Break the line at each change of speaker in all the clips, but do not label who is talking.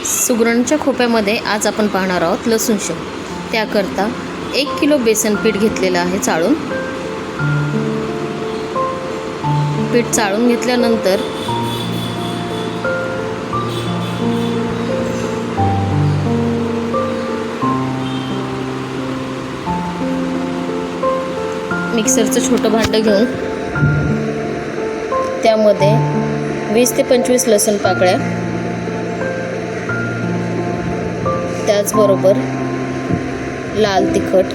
सुगरणच्या खोप्यामध्ये आज आपण पाहणार आहोत लसूण शेव। त्याकरता 1 किलो बेसन पीठ घेतलेलं आहे चाळून। पीठ चाळून घेतल्यानंतर मिक्सरचं छोटं भांडं घेऊन त्यामध्ये 20 ते 25 लसूण पाकळ्या, त्याचबरोबर लाल तिखट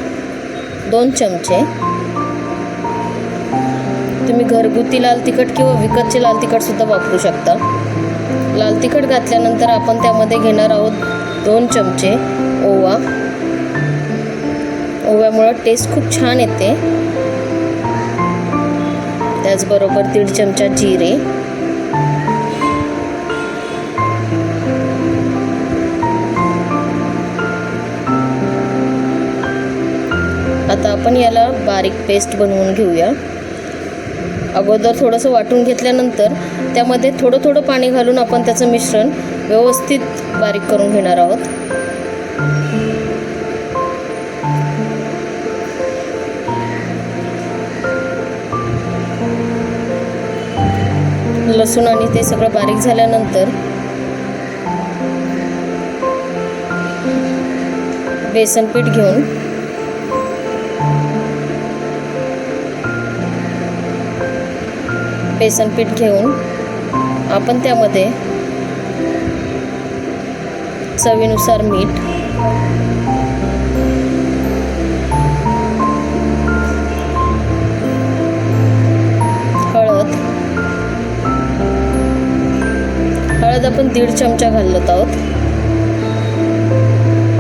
2 चमचे। तुम्ही घरगुती लाल तिखट किंवा विकतचे लाल तिखट सुद्धा वापरू शकता। लाल तिखट घातल्यानंतर आपण त्यामध्ये घेणार आहोत 2 चमचे ओवा। ओव्यामुळे टेस्ट खूप छान येते। त्याचबरोबर 1.5 चमचा जिरे, आता आपण याला बारीक पेस्ट बनवून घेऊया। अगोदर थोडंसं वाटून घेतल्यानंतर त्यामध्ये थोडं पाणी घालून आपण त्याचं मिश्रण व्यवस्थित बारीक करून घेणार आहोत। लसूण आणि ते सगळं बारीक झाल्यानंतर बेसन पीठ घेऊन आपण त्यामध्ये चवीनुसार मीठ, हळद आपण 1.5 चमचा घालत आहोत।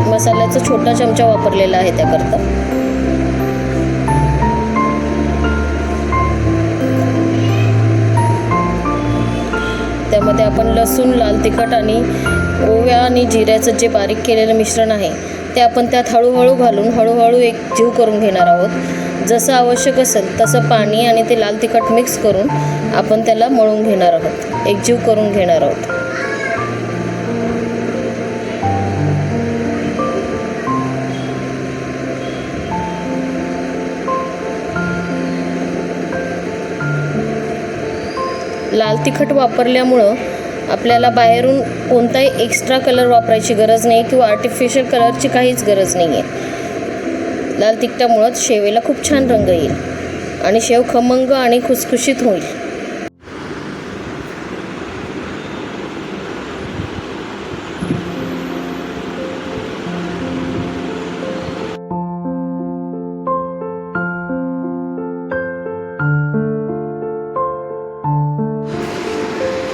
मसाल्याचा छोटा चमचा वापरलेला आहे त्याकरता। त्यामध्ये आपण लसूण, लाल तिखट आणि ओव्या आणि जिऱ्याचं जे बारीक केलेलं मिश्रण आहे ते आपण त्यात हळूहळू घालून हळूहळू एकजीव करून घेणार आहोत। जसं आवश्यक असेल तसं पाणी आणि ते लाल तिखट मिक्स करून आपण त्याला मळून घेणार आहोत, एकजीव करून घेणार आहोत। लाल तिखट वापरल्यामुळं आपल्याला बाहेरून कोणताही एक्स्ट्रा कलर वापरायची गरज नाही किंवा आर्टिफिशियल कलरची काहीच गरज नाही आहे। लाल तिखटामुळं शेवेला खूप छान रंग येईल आणि शेव खमंग आणि खुसखुशीत होईल।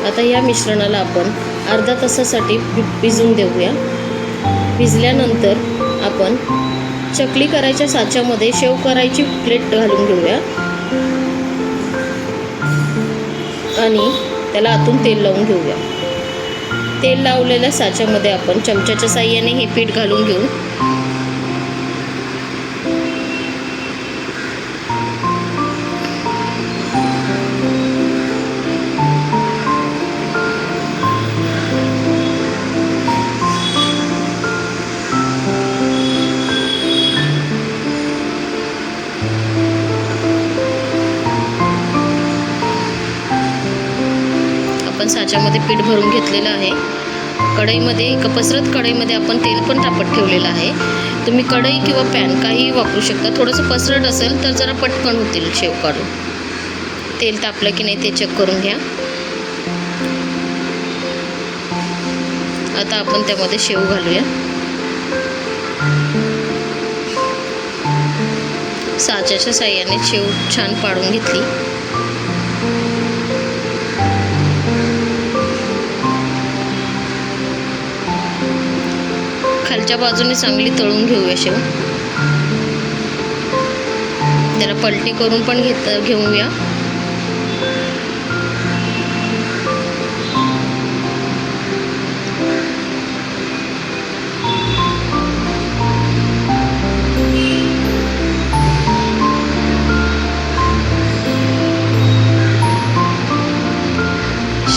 आता या मिश्रणाला आपण अर्धा तासासाठी भिजून देऊया। भिजल्यानंतर आपण चकली करायच्या साच्यामध्ये शेव करायची प्लेट घालून घेऊया आणि त्याला आतून तेल लावून घेऊया। तेल लावलेल्या साच्यामध्ये आपण चमच्याच्या साहाय्याने हे पीठ घालून घेऊ। साच्यामध्ये पीठ भरून घेतलेलं आहे। कढईमध्ये एका पसरत कढईमध्ये आपण तेल पण तापत ठेवलेलं आहे। तुम्ही कढई किंवा पॅन काही वापरू शकता। थोडंसं पसरट असेल तर जरा पटकन होतील शेव काढून। तेल तापलं की नाही ते चेक करून घ्या। आता आपण त्यामध्ये शेव घालूया। साच्याच्या साहाय्याने शेव छान पाडून घेतली। खालच्या बाजूने चांगली तळून घेऊया शेव। त्याला पलटी करून पण घेऊया।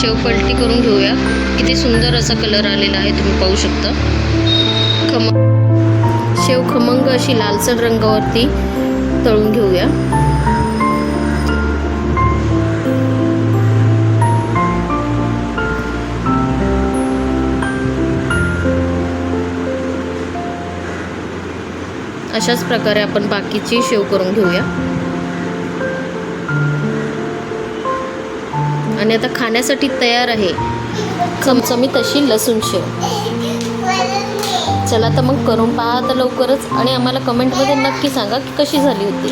शेव पलटी करून घेऊया. किती सुंदर असा कलर आलेला आहे, तुम्ही पाहू शकता. शेव खमंग अशी लालसर रंगावरती तळून घेऊया. अशाच प्रकारे आपण बाकीची शेव करून घेऊया. आणि आता खाण्यासाठी तयार आहे चमचमीत अशी लसूण शेव. चला तर मग करून पहा आता लवकरच, आणि आम्हाला कमेंटमध्ये नक्की सांगा की कशी झाली होती.